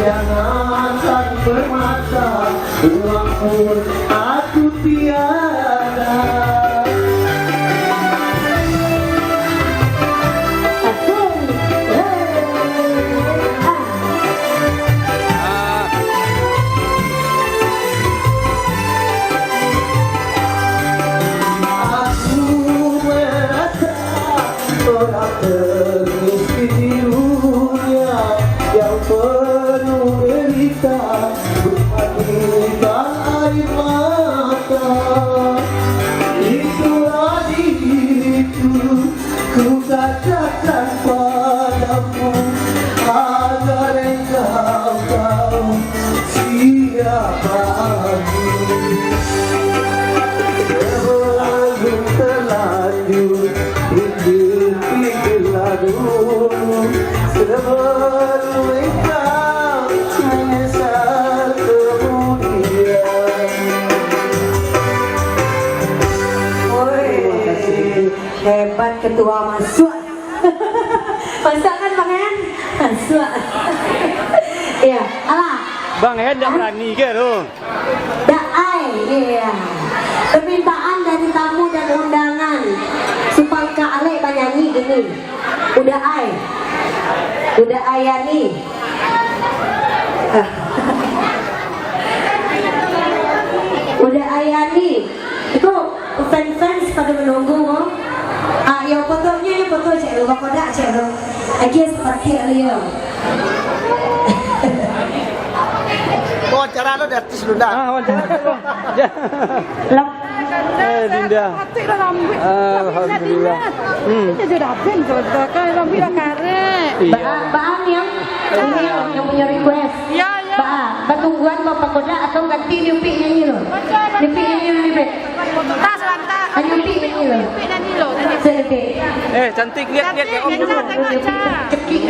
Jangan bermata, uang pun aku tiada. Orang termiskin di dunia yang penuh derita, bermanikan air mata. Itulah diriku, ku katakan padamu, agar engkau tahu siapa aku. Sebelum terlanjur pikirlah dulu, sebelum engkau menyesal kemudian. Woi, hebat ketua masuk. Masuk kan Bang Hen? Masuk. Iya, alah. Bang Hen tidak berani ke tu? Tak ai, iya. Permintaan dari tamu dan undangan supaya Kak Ale nyanyi gini. Udah ai Yani. Udah Yani. Itu fans pada menunggu. Yang fotonya ini foto cek lu, kodak cek lu. Lagi seperti dia. Wawancara lo artis lu dah. Wawancara tu. Dinda. Alhamdulillah. Jadi dapat tu, kan rambut dah karek. Baang yang punya request. Ya. Batungguan mau pakoda atau ganti nyupi nyanyi lo. Nyupi nyanyi lo libe. Tak selantak. Nyupi nyanyi lo. Nyupi nyanyi lo. Sedih. Cantik lihat ya Om dulu. Cekik.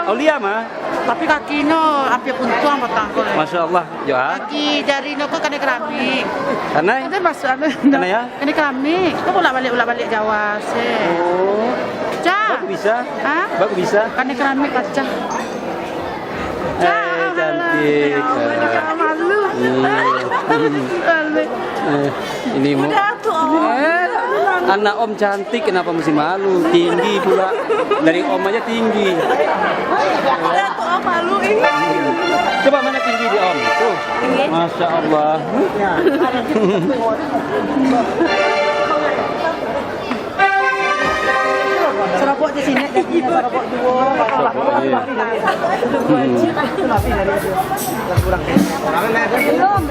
Aulia mah. Tapi kaki no, api puntuang batang ko. Masya Allah. Ya. Kaki jari no ko kena keramik. Karena? Nanti masuk Kena ya? Kena keramik. Kau bolak balik Jawa sih. Oh. Cah. Bagus bisa? Hah? Bagus bisa? Kena keramik kaca. Cantik. Malu. Ini mau. Anak Om cantik, kenapa mesti malu? Tinggi pula. Dari Om aja tinggi. Om malu ini. Coba mana tinggi di Om? Tuh. Masya Allah. Serobot di sini, serobot dua. Belum.